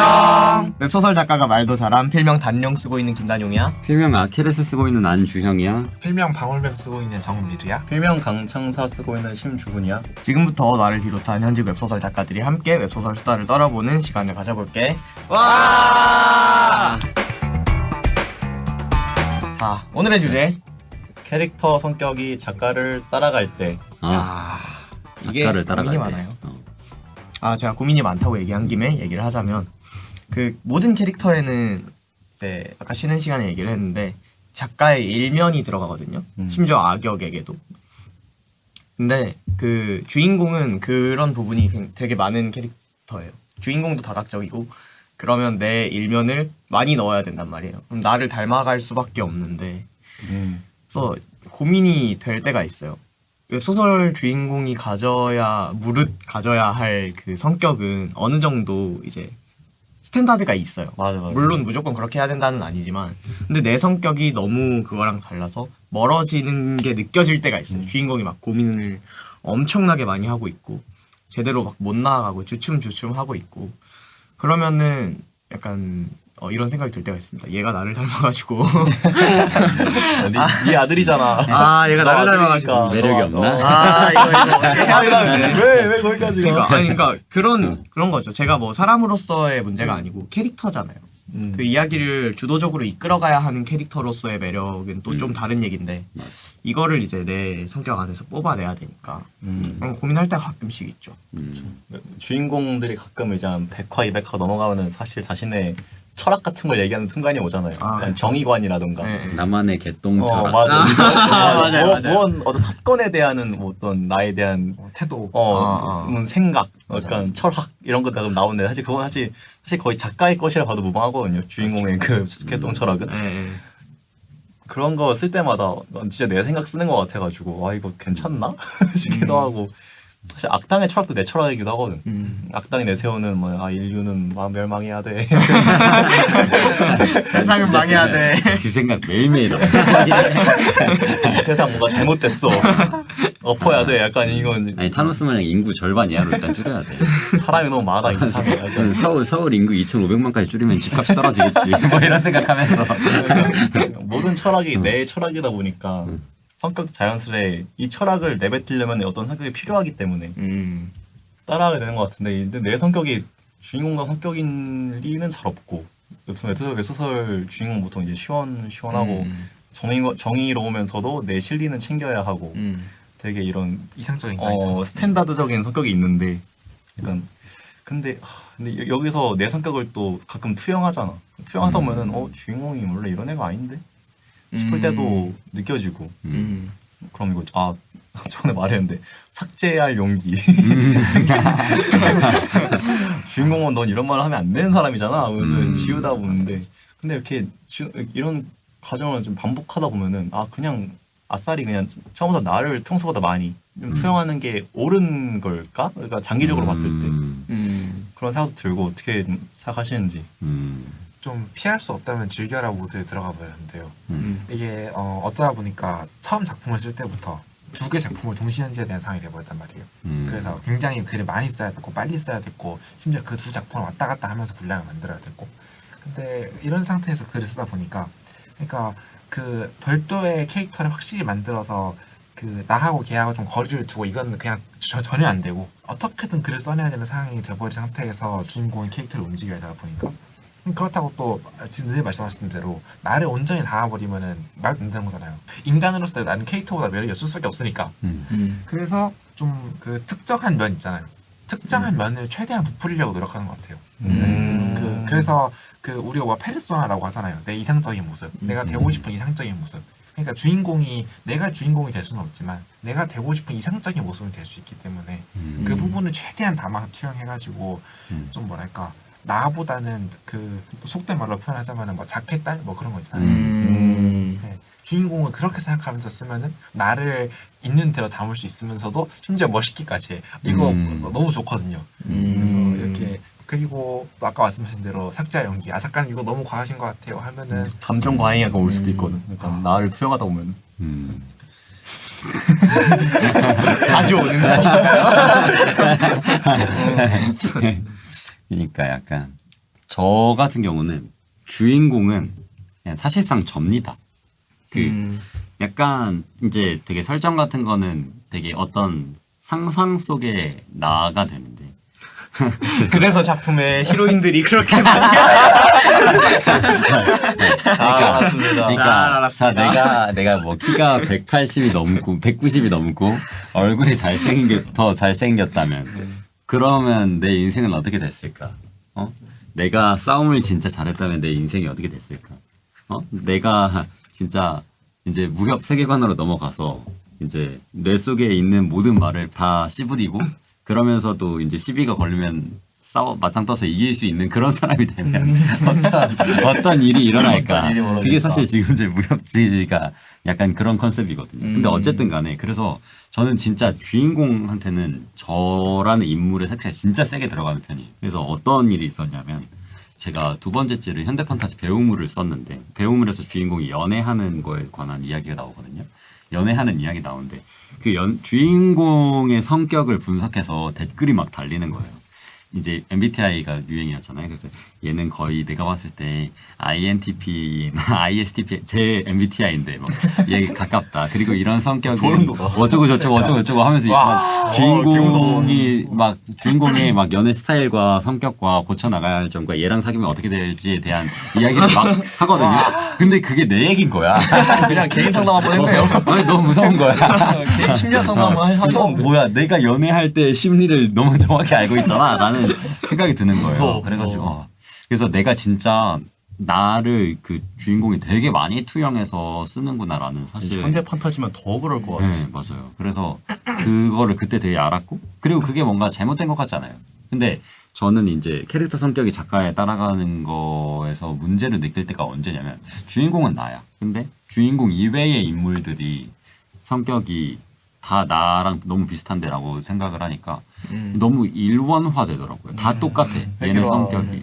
안녕. 웹소설 작가가 말도 잘함. 필명 단령 쓰고 있는 김단용이야. 필명 아키레스 쓰고 있는 안주형이야. 필명 방울뱀 쓰고 있는 정은미르야. 필명 강창사 쓰고 있는 심주훈이야. 지금부터 나를 비롯한 현직 웹소설 작가들이 함께 웹소설 수다를 떨어보는 시간을 가져볼게. 와! 자, 오늘의 주제. 캐릭터 성격이 작가를 따라갈 때. 작가를 따라갈 때. 고민이 많아요. 제가 고민이 많다고 얘기한 김에 얘기를 하자면 그 모든 캐릭터에는 이제 아까 쉬는 시간에 얘기를 했는데 작가의 일면이 들어가거든요. 심지어 악역에게도. 근데 그 주인공은 그런 부분이 되게 많은 캐릭터예요. 주인공도 다각적이고 그러면 내 일면을 많이 넣어야 된단 말이에요. 그럼 나를 닮아갈 수밖에 없는데 그래서 고민이 될 때가 있어요. 웹소설 주인공이 무릇 가져야 할 그 성격은 어느 정도 이제 스탠다드가 있어요. 맞아. 물론 무조건 그렇게 해야 된다는 아니지만 근데 내 성격이 너무 그거랑 달라서 멀어지는 게 느껴질 때가 있어요. 주인공이 막 고민을 엄청나게 많이 하고 있고 제대로 막 못 나아가고 주춤주춤 하고 있고 그러면은 약간 이런 생각이 들 때가 있습니다. 얘가 나를 닮아가지고 네 아들이잖아. 얘가 나를 닮아가지고 매력이 없나? 이거 어떻게 해야 되는데 왜 거기까지 가? 그러니까 그런 거죠. 제가 뭐 사람으로서의 문제가 아니고 캐릭터잖아요. 그 이야기를 주도적으로 이끌어가야 하는 캐릭터로서의 매력은 또 좀 다른 얘긴데 이거를 이제 내 성격 안에서 뽑아내야 되니까 그런 고민할 때가 가끔씩 있죠. 주인공들이 가끔 이제 한 100화, 200화 넘어가면은 사실 자신의 철학 같은 걸 얘기하는 순간이 오잖아요. 약간 정의관이라든가. 네. 나만의 개똥처럼. 맞아. 맞아요. 어떤 사건에 대한 어떤 나에 대한 태도. 생각, 약간 철학 이런 거 나오는데 사실 그건 사실 거의 작가의 것이라 봐도 무방하거든요. 주인공의 그 개똥 철학은. 그런 거 쓸 때마다 난 진짜 내 생각 쓰는 것 같아가지고 이거 괜찮나? 싶기도 하고 사실 악당의 철학도 내 철학이기도 하거든. 악당이 내세우는 인류는 멸망해야 돼. 세상은 망해야 돼. 그 생각 매일매일 해. 세상 뭔가 잘못됐어. 엎어야 돼. 약간 이건 아니 타노스 마냥 인구 절반 이하로 일단 줄여야 돼. 사람이 너무 많아 이 세상에. 약간 서울 인구 2,500만까지 줄이면 집값이 떨어지겠지. 뭐 이런 생각하면서 모든 철학이 내 철학이다 보니까 성격 자연스레 이 철학을 내뱉으려면 어떤 성격이 필요하기 때문에 따라하게 되는 것 같은데 내 성격이 주인공과 성격인 리는 잘 없고 웹소설 주인공 보통 이제 시원하고 정의로우면서도 내 실리는 챙겨야 하고 되게 이런 이상적인 스탠다드적인 성격이 있는데 약간 근데 여기서 내 성격을 또 가끔 투영하잖아. 투영하다 보면은 주인공이 원래 이런 애가 아닌데 싶을 때도 느껴지고 그럼 이거 저번에 말했는데 삭제할 용기. 주인공은 넌 이런 말을 하면 안 되는 사람이잖아. 그래서 지우다 보는데 근데 이렇게 이런 과정을 좀 반복하다 보면은 그냥 아싸리 그냥 처음부터 나를 평소보다 많이 좀 투영하는 게 옳은 걸까? 그러니까 장기적으로 봤을 때 그런 생각도 들고 어떻게 생각하시는지. 좀 피할 수 없다면 즐겨라 모드에 들어가 보는데요. 이게 어쩌다 보니까 처음 작품을 쓸 때부터 두 개 작품을 동시연재에 대한 상황이 돼버렸단 말이에요. 그래서 굉장히 글을 많이 써야 됐고 빨리 써야 됐고 심지어 그 두 작품을 왔다 갔다 하면서 분량을 만들어야 됐고 근데 이런 상태에서 글을 쓰다 보니까 그러니까 그 별도의 캐릭터를 확실히 만들어서 그 나하고 걔하고 좀 거리를 두고 이건 그냥 전혀 안 되고 어떻게든 글을 써내야 되는 상황이 돼버린 상태에서 주인공의 캐릭터를 움직여야 되다 보니까 그렇다고 또 지금 늘 말씀하셨던 대로 나를 온전히 담아버리면은 말 안 되는 거잖아요. 인간으로서 나는 캐릭터보다 매력이 없을 수밖에 없으니까. 그래서 좀 그 특정한 면 있잖아요. 특정한 면을 최대한 부풀리려고 노력하는 것 같아요. 그래서 그 우리가 뭐 페르소나라고 하잖아요. 내 이상적인 모습, 내가 되고 싶은 이상적인 모습. 그러니까 내가 주인공이 될 수는 없지만 내가 되고 싶은 이상적인 모습이 될 수 있기 때문에 그 부분을 최대한 담아서 투영해가지고 좀 뭐랄까. 나보다는 그 속된 말로 표현하자면은 뭐 자켓딸 뭐 그런 거 있잖아요. 네. 주인공을 그렇게 생각하면서 쓰면은 나를 있는 대로 담을 수 있으면서도 심지어 멋있기까지 해. 이거 너무 좋거든요. 그래서 이렇게 그리고 또 아까 말씀하신 대로 삭제할 연기. 작가님 이거 너무 과하신 것 같아요 하면은 감정 과잉이 올 수도 있거든. 그러니까 나를 투영하다 보면. 자주 오는 편이실까요? 그러니까 약간 저 같은 경우는 주인공은 그냥 사실상 접니다. 그 약간 이제 되게 설정 같은 거는 되게 어떤 상상 속의 나가 되는데 그래서 작품의 히로인들이 그렇게 알았습니다. 잘 그러니까 알았습니다. 자 내가 뭐 키가 180이 넘고 190이 넘고 얼굴이 더 잘생겼다면 그러면 내 인생은 어떻게 됐을까? 내가 싸움을 진짜 잘했다면 내 인생이 어떻게 됐을까? 내가 진짜 이제 무협 세계관으로 넘어가서 이제 뇌 속에 있는 모든 말을 다 씹으리고 그러면서도 이제 시비가 걸리면 맞짱 떠서 이길 수 있는 그런 사람이 되면 어떤 일이 일어날까? 어떤 일이 벌어질까? 그게 사실 지금 이제 무협지가 약간 그런 컨셉이거든요. 근데 어쨌든 간에 그래서 저는 진짜 주인공한테는 저라는 인물의 색彩이 진짜 세게 들어가는 편이에요. 그래서 어떤 일이 있었냐면 제가 두 번째째를 현대판타지 배우물을 썼는데 배우물에서 주인공이 연애하는 거에 관한 이야기가 나오거든요. 연애하는 이야기 나오는데 그 주인공의 성격을 분석해서 댓글이 막 달리는 거예요. 이제 MBTI가 유행이었잖아요. 그래서 얘는 거의 내가 봤을 때 INTP나 ISTP 제 MBTI인데 뭐 얘 가깝다. 그리고 이런 성격이 어쩌고 저쩌고 하면서 막 주인공의 막 연애 스타일과 성격과 고쳐 나가야 할 점과 얘랑 사귀면 어떻게 될지에 대한 이야기를 막 하거든요. 근데 그게 내 얘기인 거야. 그냥 개인 상담 한번 했네요. 아니 너무 무서운 거야. 개인 심리학 상담 한번 하셨는데. 뭐야 내가 연애할 때 심리를 너무 정확히 알고 있잖아 라는 생각이 드는 거예요. 무서워. 그래가지고 그래서 내가 진짜 나를 그 주인공이 되게 많이 투영해서 쓰는구나라는 사실 현대 판타지면 더 그럴 것 같아. 네, 맞아요. 그래서 그거를 그때 되게 알았고 그리고 그게 뭔가 잘못된 것 같잖아요. 근데 저는 이제 캐릭터 성격이 작가에 따라가는 거에서 문제를 느낄 때가 언제냐면 주인공은 나야. 근데 주인공 이외의 인물들이 성격이 다 나랑 너무 비슷한데라고 생각을 하니까 너무 일원화 되더라고요. 다 똑같아. 얘네 성격이.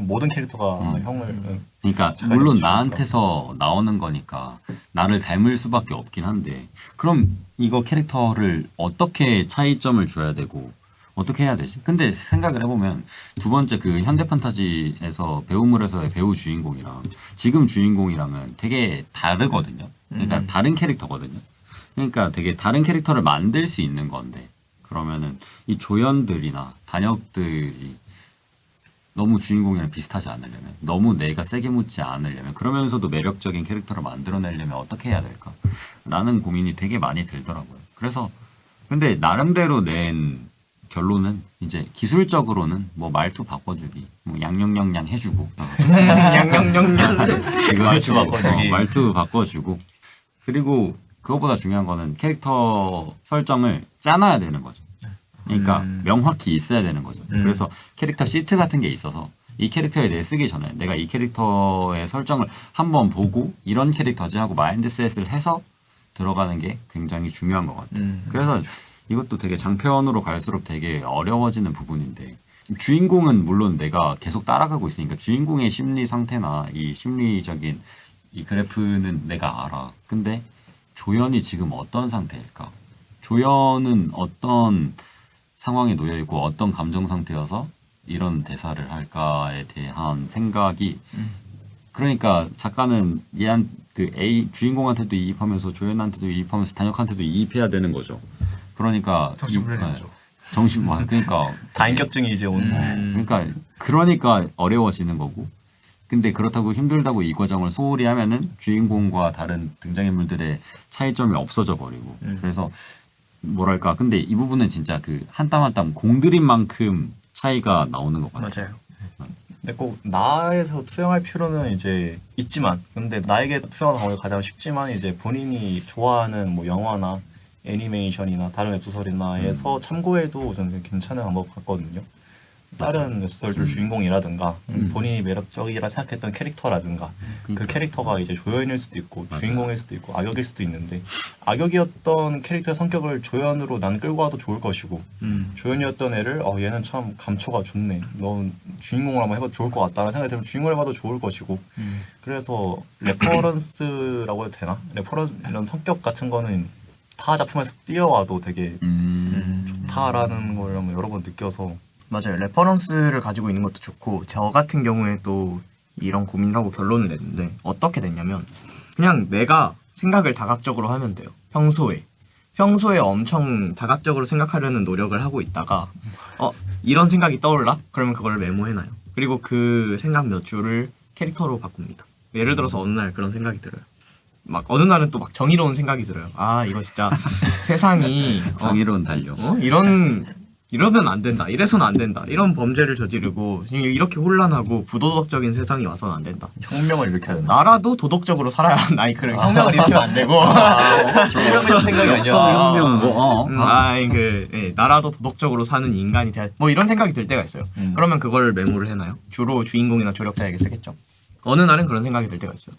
모든 캐릭터가 형을 그러니까 작가님이 물론 주니까. 나한테서 나오는 거니까 나를 닮을 수밖에 없긴 한데 그럼 이거 캐릭터를 어떻게 차이점을 줘야 되고 어떻게 해야 되지? 근데 생각을 해보면 두 번째 그 현대 판타지에서 배우물에서의 배우 주인공이랑 지금 주인공이랑은 되게 다르거든요. 그러니까 다른 캐릭터거든요. 그러니까 되게 다른 캐릭터를 만들 수 있는 건데 그러면은 이 조연들이나 단역들이 너무 주인공이랑 비슷하지 않으려면 너무 내가 세게 묻지 않으려면 그러면서도 매력적인 캐릭터를 만들어내려면 어떻게 해야 될까? 라는 고민이 되게 많이 들더라고요. 그래서 근데 나름대로 낸 결론은 이제 기술적으로는 뭐 말투 바꿔주기, 뭐 양양양양 해주고 양양양양. 이거 말투 해주고, 바꿔주기. 말투 바꿔주고 그리고 그것보다 중요한 거는 캐릭터 설정을 짜놔야 되는 거죠. 그러니까 명확히 있어야 되는 거죠. 그래서 캐릭터 시트 같은 게 있어서 이 캐릭터에 대해 쓰기 전에 내가 이 캐릭터의 설정을 한번 보고 이런 캐릭터지 하고 마인드셋을 해서 들어가는 게 굉장히 중요한 것 같아요. 그래서 이것도 되게 장편으로 갈수록 되게 어려워지는 부분인데 주인공은 물론 내가 계속 따라가고 있으니까 주인공의 심리 상태나 이 심리적인 이 그래프는 내가 알아. 근데 조연이 지금 어떤 상태일까? 조연은 어떤 상황에 놓여 있고 어떤 감정 상태여서 이런 대사를 할까에 대한 생각이 그러니까 작가는 얘한 그 A 주인공한테도 이입하면서 조연한테도 이입하면서 단역한테도 이입해야 되는 거죠. 그러니까 정신분열이죠. 그러니까 다인격증이 이제 오는 그러니까 어려워지는 거고. 근데 그렇다고 힘들다고 이 과정을 소홀히 하면은 주인공과 다른 등장인물들의 차이점이 없어져 버리고. 그래서 뭐랄까 근데 이 부분은 진짜 그 한 땀 한 땀 공들인 만큼 차이가 나오는 것 같아요. 맞아요. 근데 꼭 나에서 투영할 필요는 이제 있지만 근데 나에게 투영하는 방법이 가장 쉽지만 이제 본인이 좋아하는 뭐 영화나 애니메이션이나 다른 웹소설이나에서 참고해도 저는 괜찮은 방법 같거든요. 다른 웹소설들 주인공이라든가 본인이 매력적이라 생각했던 캐릭터라든가 그 캐릭터가 이제 조연일 수도 있고 주인공일 수도 있고 악역일 수도 있는데 악역이었던 캐릭터의 성격을 조연으로 난 끌고 와도 좋을 것이고 조연이었던 애를 얘는 참 감초가 좋네 넌 주인공을 한번 해봐도 좋을 것 같다는 생각이 들면 주인공을 해봐도 좋을 것이고 그래서 레퍼런스라고 해도 되나? 이런 성격 같은 거는 타 작품에서 띄어와도 되게 좋다라는 걸 한번 여러 번 느껴서 맞아요. 레퍼런스를 가지고 있는 것도 좋고 저 같은 경우에 또 이런 고민을 하고 결론을 냈는데 어떻게 됐냐면 그냥 내가 생각을 다각적으로 하면 돼요. 평소에 엄청 다각적으로 생각하려는 노력을 하고 있다가 이런 생각이 떠올라? 그러면 그걸 메모해놔요. 그리고 그 생각 몇 줄을 캐릭터로 바꿉니다. 예를 들어서 어느 날 그런 생각이 들어요. 막 어느 날은 또 막 정의로운 생각이 들어요. 아 이거 진짜 세상이 정의로운 달력. 이러면 안 된다. 이래서는 안 된다. 이런 범죄를 저지르고 이렇게 혼란하고 부도덕적인 세상이 와서는 안 된다. 혁명을 일으켜야 된다. 나라도 도덕적으로 살아야 한다. 아니 그래 혁명을 일으키면 안 되고. 혁명이라는 생각이 아니야. 혁명 나라도 도덕적으로 사는 인간이 돼야 뭐 이런 생각이 들 때가 있어요. 그러면 그걸 메모를 해놔요. 주로 주인공이나 조력자에게 쓰겠죠. 어느 날은 그런 생각이 들 때가 있어요.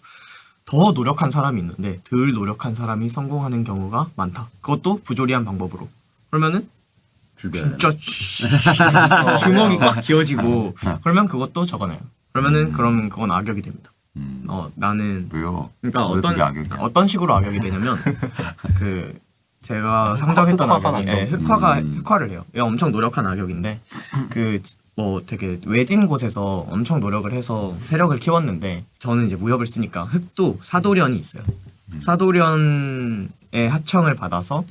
더 노력한 사람이 있는데 덜 노력한 사람이 성공하는 경우가 많다. 그것도 부조리한 방법으로. 그러면은 진짜 주먹이 꽉 쥐어지고 그러면 그것도 적어놔요. 그러면은 그럼 그건 악역이 됩니다. 나는 왜요? 그러니까 왜 그게 악역이야? 어떤 식으로 악역이 되냐면 그 제가 상정했던 악역이 흑화를 해요. 얘가 엄청 노력한 악역인데 그 뭐 되게 외진 곳에서 엄청 노력을 해서 세력을 키웠는데 저는 이제 무협을 쓰니까 흑도 사도련이 있어요. 사도련의 하청을 받아서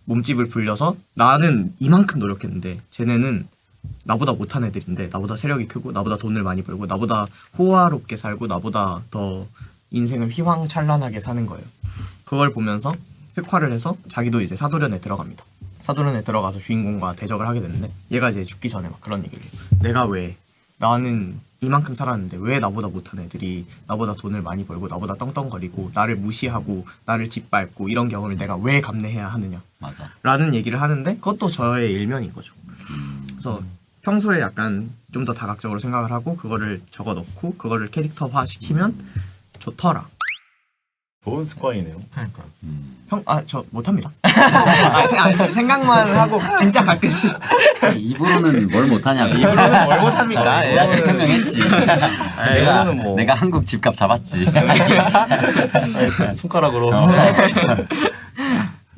몸집을 불려서 나는 이만큼 노력했는데 쟤네는 나보다 못한 애들인데 나보다 세력이 크고 나보다 돈을 많이 벌고 나보다 호화롭게 살고 나보다 더 인생을 휘황찬란하게 사는 거예요. 그걸 보면서 흑화를 해서 자기도 이제 사도련에 들어갑니다. 사도련에 들어가서 주인공과 대적을 하게 되는데 얘가 이제 죽기 전에 막 그런 얘기를 해요. 내가 왜 나는 이만큼 살았는데 왜 나보다 못한 애들이 나보다 돈을 많이 벌고 나보다 떵떵거리고 나를 무시하고 나를 짓밟고 이런 경험을 내가 왜 감내해야 하느냐 맞아. 라는 얘기를 하는데 그것도 저의 일면인 거죠. 그래서 평소에 약간 좀 더 다각적으로 생각을 하고 그거를 적어놓고 그거를 캐릭터화 시키면 좋더라. 좋은 습관이네요. 그러니까 저 못합니다. 생각만 하고 진짜 가끔씩 입으로는 뭘 못하냐고. 입으로는 뭘 못합니까? 내가 대통령했지. 이거는 뭐 내가 한국 집값 잡았지. 손가락으로.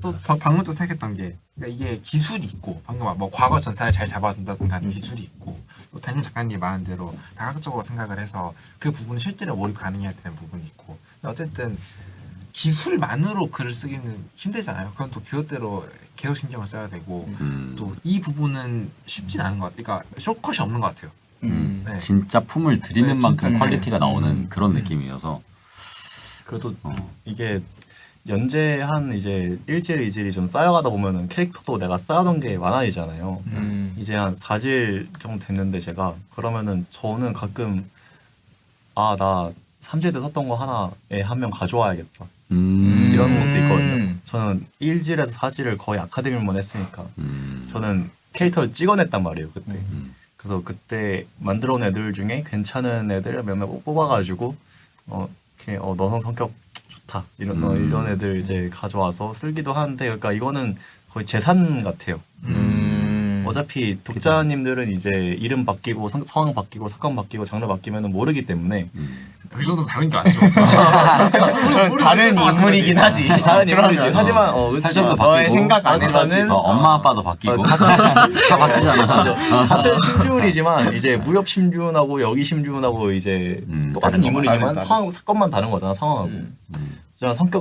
또 방금 또 생각했던 게 그러니까 이게 기술이 있고 방금 뭐 과거 전사를 잘 잡아둔다든가 하는 기술이 있고 또 담임 작가님 말한 대로 다각적으로 생각을 해서 그 부분을 실제로 몰입 가능해야 되는 부분이 있고 근데 어쨌든 기술만으로 글을 쓰기는 힘들잖아요. 그건 또 그것대로 계속 신경을 써야 되고 또 이 부분은 쉽진 않은 것 같아요. 그러니까 쇼컷이 없는 것 같아요. 네. 진짜 품을 들이는 네, 만큼 진짜. 퀄리티가 나오는 그런 느낌이어서 그래도 이게 연재한 이제 일질 이질이 좀 쌓여가다 보면은 캐릭터도 내가 쌓아둔 게 많아지잖아요. 이제 한 4질 정도 됐는데 제가 그러면은 저는 가끔 나 3질 때 썼던 거 하나에 한 명 가져와야겠다 이런 것도 있거든요. 저는 1질에서 4질을 거의 아카데미만 했으니까 저는 캐릭터를 찍어냈단 말이에요 그때. 그래서 그때 만들어 온 애들 중에 괜찮은 애들 몇몇 뽑아가지고 너성 성격 좋다 이런 애들 이제 가져와서 쓰기도 하는데 그러니까 이거는 거의 재산 같아요. 어차피 독자님들은 이제 이름 바뀌고 상황 바뀌고 사건 바뀌고 장르 바뀌면 모르기 때문에 그 정도 다른 게 맞죠. 다른 인물이긴 하지. 다른 인물이지. 하지만 설정도 너의 바뀌고 생각 안에서는 엄마 아빠도 바뀌고 다 바뀌잖아. 같은 심주운이지만 이제 무협 심주운하고 여기 심주운하고 이제 똑같은 다른 인물이지만 다르지. 사건만 다른 거잖아 상황하고.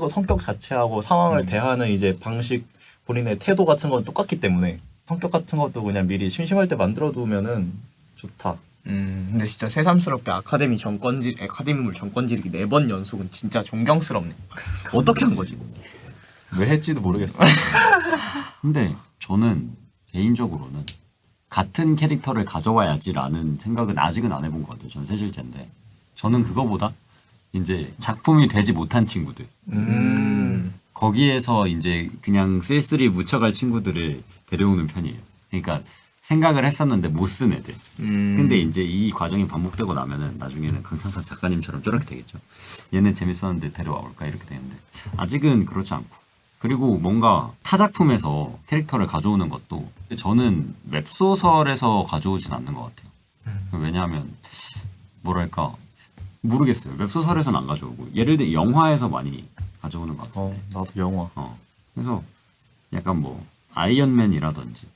성격 자체하고 상황을 대하는 이제 방식 본인의 태도 같은 건 똑같기 때문에 성격 같은 것도 그냥 미리 심심할 때 만들어 두면은 좋다. 근데 진짜 새삼스럽게 아카데미물 정권 지르기 4번 연속은 진짜 존경스럽네. 어떻게 한 거지? 왜 했지도 모르겠어. 근데 저는 개인적으로는 같은 캐릭터를 가져와야지라는 생각은 아직은 안 해본 것 같아요. 저는 세 실제인데 저는 그거보다 이제 작품이 되지 못한 친구들 거기에서 이제 그냥 쓸쓸히 묻혀갈 친구들을 데려오는 편이에요. 그러니까 생각을 했었는데 못 쓴 애들. 근데 이제 이 과정이 반복되고 나면은 나중에는 강창탁 작가님처럼 저렇게 되겠죠. 얘는 재밌었는데 데려와 볼까 이렇게 되는데 아직은 그렇지 않고. 그리고 뭔가 타 작품에서 캐릭터를 가져오는 것도 저는 웹소설에서 가져오진 않는 것 같아요. 왜냐하면 뭐랄까 모르겠어요. 웹소설에서는 안 가져오고 예를 들어 영화에서 많이 가져오는 것 같은데. 나도 영화. 그래서 약간 뭐 아이언맨이라든지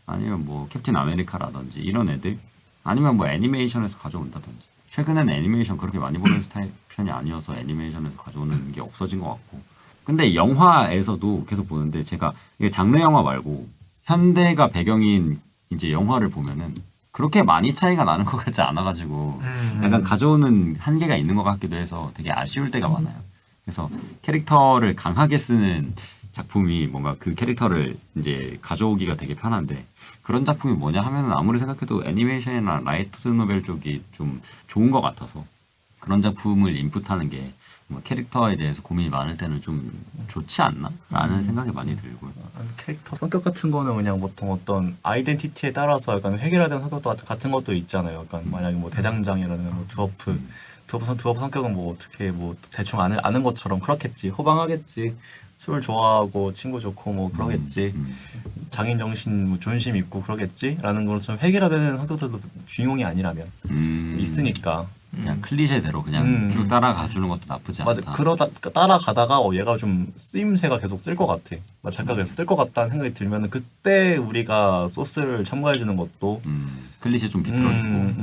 아니면 뭐 캡틴 아메리카라든지 이런 애들, 아니면 뭐 애니메이션에서 가져온다든지. 최근에는 애니메이션 그렇게 많이 보는 스타일 편이 아니어서 애니메이션에서 가져오는 게 없어진 것 같고. 근데 영화에서도 계속 보는데 제가 이게 장르 영화 말고 현대가 배경인 이제 영화를 보면은 그렇게 많이 차이가 나는 것 같지 않아가지고 약간 가져오는 한계가 있는 것 같기도 해서 되게 아쉬울 때가 많아요. 그래서 캐릭터를 강하게 쓰는 작품이 뭔가 그 캐릭터를 이제 가져오기가 되게 편한데, 그런 작품이 뭐냐 하면은 아무리 생각해도 애니메이션이나 라이트 노벨 쪽이 좀 좋은 것 같아서 그런 작품을 인풋하는 게 뭐 캐릭터에 대해서 고민이 많을 때는 좀 좋지 않나? 라는 생각이 많이 들고요. 캐릭터 성격 같은 거는 그냥 보통 어떤 아이덴티티에 따라서 약간 획일화된 성격도 같은 것도 있잖아요. 약간 만약에 뭐 대장장이라는 뭐 드워프 성격은 뭐 어떻게 뭐 대충 아는 것처럼 그렇겠지. 호방하겠지. 술 좋아하고 친구 좋고 뭐 그러겠지. 장인 정신 뭐 존심 있고 그러겠지라는 것처럼 획일화되는 성격들도 주인공이 아니라면 있으니까. 그냥 클리셰대로 그냥 쭉 따라가 주는 것도 나쁘지 않다. 맞아. 그러다 따라가다가 얘가 좀 쓰임새가 계속 쓸 것 같아. 작가가 계속 쓸 것 같다는 생각이 들면은 그때 우리가 소스를 첨가해 주는 것도 클리셰 좀 비틀어주고.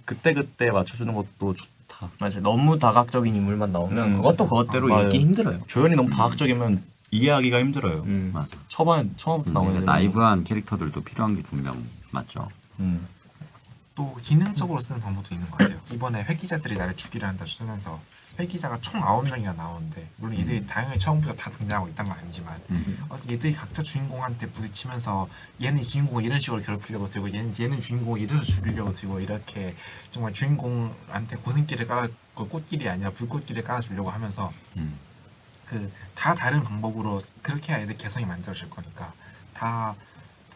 그때 맞춰주는 것도 좋다. 맞아. 너무 다각적인 인물만 나오면 그것도 그것대로 맞아요. 읽기 힘들어요. 조연이 너무 다각적이면 이해하기가 힘들어요. 맞아. 처음부터 나오는 그러니까 나이브한 캐릭터들도 필요한 게 분명 맞죠. 또 기능적으로 쓰는 방법도 있는 것 같아요. 이번에 회기자들이 나를 죽이려 한다 쓰면서 회기자가 총 9명이나 나오는데, 물론 얘들이 당연히 처음부터 다 등장하고 있단 건 아니지만 얘들이 각자 주인공한테 부딪히면서 얘는 주인공을 이런 식으로 괴롭히려고 들고 얘는 주인공을 이래서 죽이려고 들고, 이렇게 정말 주인공한테 고생길을 꽃길이 아니라 불꽃길을 깔아주려고 하면서 그 다 다른 방법으로 그렇게 해야 애들 개성이 만들어질 거니까 다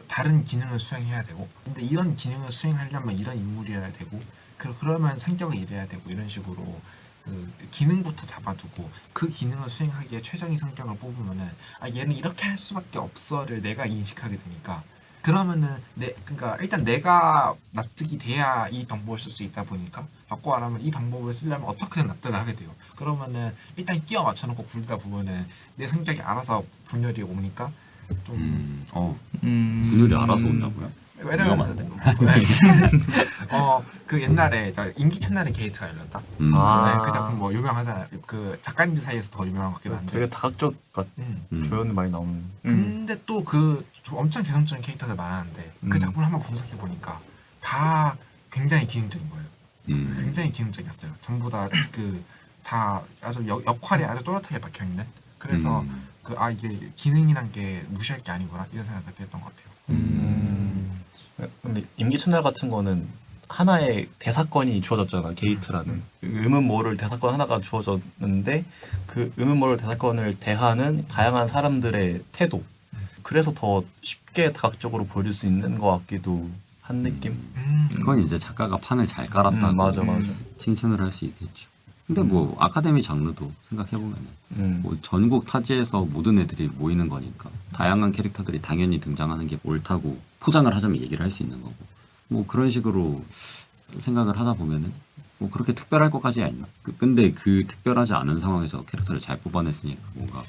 다른 기능을 수행해야 되고, 근데 이런 기능을 수행하려면 이런 인물이어야 되고, 그러면 성격을 이래야 되고, 이런 식으로 그 기능부터 잡아두고 그 기능을 수행하기에 최적의 성격을 뽑으면은 얘는 이렇게 할 수밖에 없어를 내가 인식하게 되니까, 그러면은 그러니까 일단 내가 납득이 돼야 이 방법을 쓸 수 있다 보니까, 바꿔 말하면 이 방법을 쓰려면 어떻게든 납득을 하게 돼요. 그러면은 일단 끼워 맞춰놓고 굴리다 보면은 내 성격이 알아서 분열이 오니까 좀 분열이 알아서 온다고요? 왜냐면 그 옛날에 임기 첫날에 게이트가 열렸다. 그 작품 뭐 유명하잖아요. 그 작가님들 사이에서 더 유명한 것 같기도 한데 되게 다각적 조연이 많이 나오는. 근데 또 그 엄청 개성적인 캐릭터들 많았는데 그 작품을 한번 분석해 보니까 다 굉장히 기능적인 거예요. 굉장히 기능적이었어요. 전부 다 아주 역할이 아주 또렷하게 박혀 있는. 그래서 이게 기능이란 게 무시할 게 아니구나 이런 생각을 그때 했던 것 같아요. 근데 임기 첫날 같은 거는 하나의 대사건이 주어졌잖아. 게이트라는 음은모를 대사건 하나가 주어졌는데, 그 음은모를 대사건을 대하는 다양한 사람들의 태도, 그래서 더 쉽게 다각적으로 보여줄 수 있는 것 같기도 한 느낌. 그건 이제 작가가 판을 잘 깔았다고 맞아. 칭찬을 할 수 있겠죠. 근데 뭐 아카데미 장르도 생각해보면은 뭐 전국 타지에서 모든 애들이 모이는 거니까 다양한 캐릭터들이 당연히 등장하는 게 옳다고 포장을 하자면 얘기를 할 수 있는 거고, 뭐 그런 식으로 생각을 하다 보면은 뭐 그렇게 특별할 것까지야 있나. 근데 그 특별하지 않은 상황에서 캐릭터를 잘 뽑아냈으니까 뭔가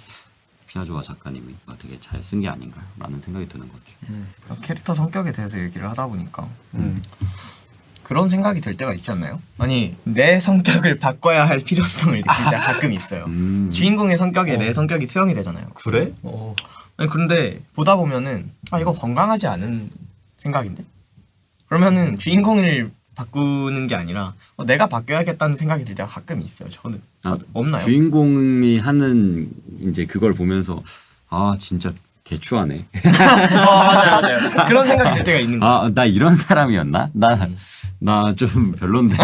피아조와 작가님이 되게 잘 쓴 게 아닌가라는 생각이 드는 거죠. 캐릭터 성격에 대해서 얘기를 하다 보니까 그런 생각이 들 때가 있지 않나요? 아니, 내 성격을 바꿔야 할 필요성을 느낄 때가 가끔 있어요. 주인공의 성격에 내 성격이 투영이 되잖아요. 그래? 아니, 그런데 보다 보면은 이거 건강하지 않은 생각인데? 그러면은 주인공을 바꾸는 게 아니라 내가 바뀌어야겠다는 생각이 들 때가 가끔 있어요. 저는 없나요? 주인공이 하는 이제 그걸 보면서 진짜 개추하네. 맞아요. 그런 생각이 들 때가 있는 거예요. 나 이런 사람이었나? 나 좀 별론데.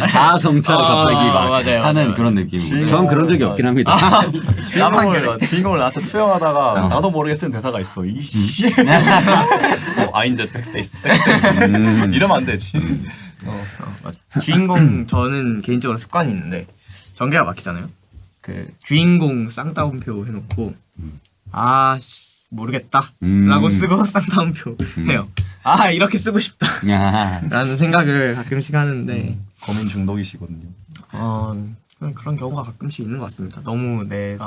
자아 성찰을 갑자기 막 하는 그런 느낌이고. 저는 그런 적이 없긴 합니다. 주인공을 나한테 투영하다가 나도 모르게 쓴 대사가 있어. 이씨. 아인제 백스페이스. 이러면 안 되지. 맞아. 주인공 저는 개인적으로 습관이 있는데 전개가 막히잖아요. 그 주인공 쌍따옴표 해놓고 모르겠다 라고 쓰고 쌍따옴표 해요. 이렇게 쓰고 싶다 라는 생각을 가끔씩 하는데 고민 중독이시거든요. 그런 경우가 가끔씩 있는 것 같습니다. 너무 내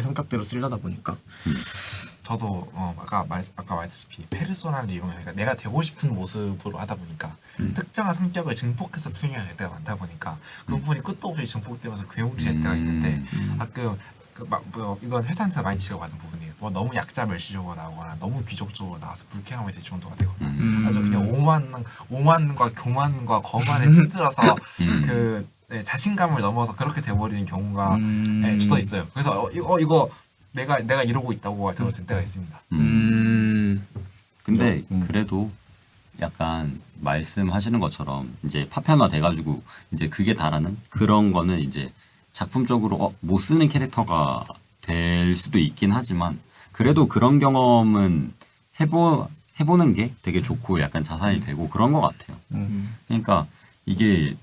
성격대로 쓰려다 보니까 저도 아까 말했다시피 페르소나를 이용해서 내가 되고 싶은 모습으로 하다 보니까 특정한 성격을 증폭해서 투영할 때가 많다 보니까 그 부분이 끝도 없이 증폭되면서 괴물이 때가 있는데 이건 회사한테 많이 지적받은 부분이에요. 뭐 너무 약자 멸시적으로 나오거나 너무 귀족적으로 나와서 불쾌함이 될 정도가 되거나 아주 그냥 오만과 교만과 거만에 찌들어서 네, 자신감을 넘어서 그렇게 돼버리는 경우가 주로 있어요. 그래서 이거 내가 이러고 있다고 들어진 때가 있습니다. 근데 그래도 약간 말씀하시는 것처럼 이제 파편화 돼가지고 이제 그게 다라는 그런 거는 이제 작품적으로 못 쓰는 캐릭터가 될 수도 있긴 하지만 그래도 그런 경험은 해보는 게 되게 좋고 약간 자산이 되고 그런 것 같아요. 그러니까 이게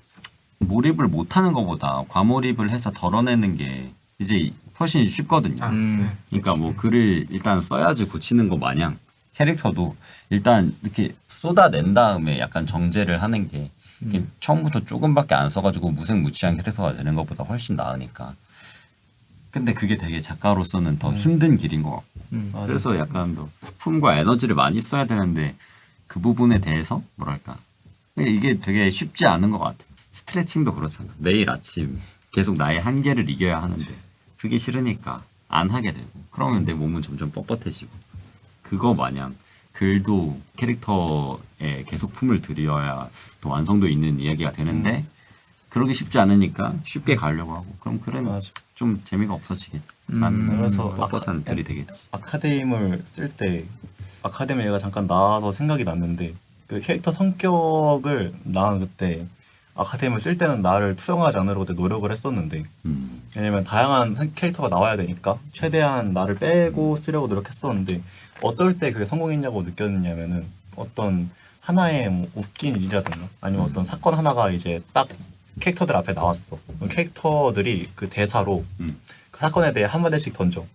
몰입을 못하는 것보다 과몰입을 해서 덜어내는 게 이제 훨씬 쉽거든요. 그러니까 뭐 글을 일단 써야지 고치는 거 마냥 캐릭터도 일단 이렇게 쏟아낸 다음에 약간 정제를 하는 게 처음부터 조금밖에 안 써가지고 무색무취한 캐릭터가 되는 것보다 훨씬 나으니까. 근데 그게 되게 작가로서는 더 힘든 길인 것 같고 그래서 약간 더 품과 에너지를 많이 써야 되는데 그 부분에 대해서 뭐랄까 이게 되게 쉽지 않은 것 같아요. 스트레칭도 그렇잖아. 매일 아침 계속 나의 한계를 이겨야 하는데 그게 싫으니까 안 하게 되고 그러면 내 몸은 점점 뻣뻣해지고 그거 마냥 글도 캐릭터에 계속 품을 들여야 또 완성도 있는 이야기가 되는데 그러기 쉽지 않으니까 쉽게 가려고 하고 그럼 글은 좀 재미가 없어지겠지. 그래서 뻣뻣한 글이 되겠지. 아카데미를 쓸 때 아카데미 얘가 잠깐 나와서 생각이 났는데 그 캐릭터 성격을 나 그때 아카데미를 쓸 때는 나를 투영하지 않으려고 그때 노력을 했었는데 왜냐면 다양한 캐릭터가 나와야 되니까 최대한 나를 빼고 쓰려고 노력했었는데 어떨 때 그게 성공했냐고 느꼈냐면은 어떤 하나의 뭐 웃긴 일이라든가 아니면 어떤 사건 하나가 이제 딱 캐릭터들 앞에 나왔어. 그럼 캐릭터들이 그 대사로 그 사건에 대해 한마디씩 던져.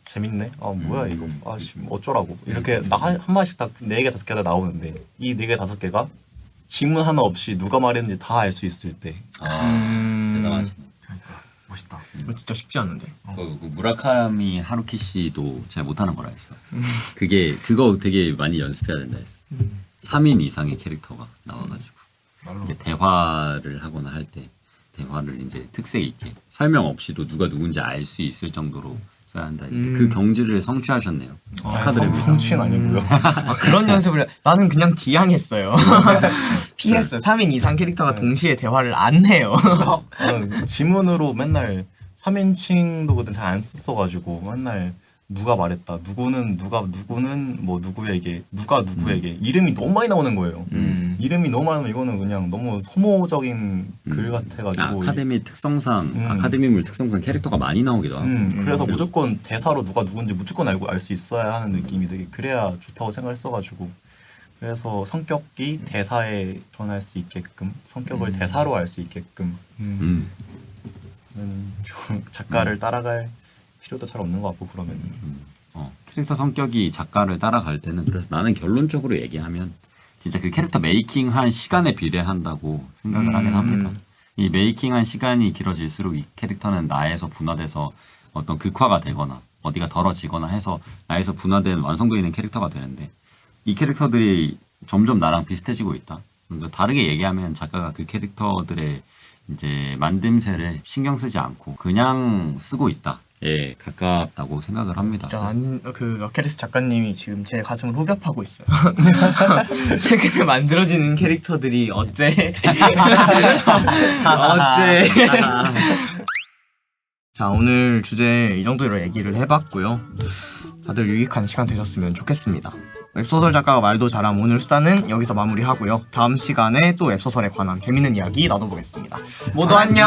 재밌네. 뭐야 이거. 어쩌라고. 이렇게 한 마디씩 딱 4개 5개가 나오는데 이 4개 5개가 질문 하나 없이 누가 말했는지 다 알 수 있을 때. 대단하시네. 멋있다. 이거 진짜 쉽지 않은데. 그 무라카미 하루키 씨도 잘 못하는 거라 했어. 그거 되게 많이 연습해야 된다 했어. 3인 이상의 캐릭터가 나와가지고 이제 대화를 하거나 할 때 대화를 이제 특색 있게 설명 없이도 누가 누군지 알 수 있을 정도로 써야 한다. 그 경지를 성취하셨네요. 축하드립니다. 성취는 아니고요. 그런 연습을 나는 그냥 지향했어요. PS 3인 이상 캐릭터가 동시에 대화를 안 해요. 나는 지문으로 맨날 3인칭도 잘 안 썼어가지고 맨날 누가 말했다. 누구는 뭐 누구에게 누가 누구에게 이름이 너무 많이 나오는 거예요. 이름이 너무 많으면 이거는 그냥 너무 소모적인 글 같아가지고 아카데미 특성상 아카데미물 특성상 캐릭터가 많이 나오기도 하고 그래서 무조건 대사로 누가 누군지 무조건 알 수 있어야 하는 느낌이 되게 그래야 좋다고 생각했어가지고 그래서 성격이 대사에 전할 수 있게끔 성격을 대사로 알 수 있게끔 좀 작가를 따라갈 필요도 잘 없는 것 같고 그러면 캐릭터 성격이 작가를 따라갈 때는 그래서 나는 결론적으로 얘기하면 진짜 그 캐릭터 메이킹한 시간에 비례한다고 생각을 하긴 합니다. 이 메이킹한 시간이 길어질수록 이 캐릭터는 나에서 분화돼서 어떤 극화가 되거나 어디가 덜어지거나 해서 나에서 분화된 완성도 있는 캐릭터가 되는데 이 캐릭터들이 점점 나랑 비슷해지고 있다. 그러니까 다르게 얘기하면 작가가 그 캐릭터들의 이제 만듦새를 신경 쓰지 않고 그냥 쓰고 있다. 예, 가깝다고 생각을 합니다. 진짜 그 어케리스 작가님이 지금 제 가슴을 후벼파고 있어요. 최근에 만들어지는 캐릭터들이 어째 자, 오늘 주제 이 정도로 얘기를 해봤고요. 다들 유익한 시간 되셨으면 좋겠습니다. 웹소설 작가가 말도 잘함 오늘 수다는 여기서 마무리하고요. 다음 시간에 또 웹소설에 관한 재밌는 이야기 나눠보겠습니다. 모두 안녕.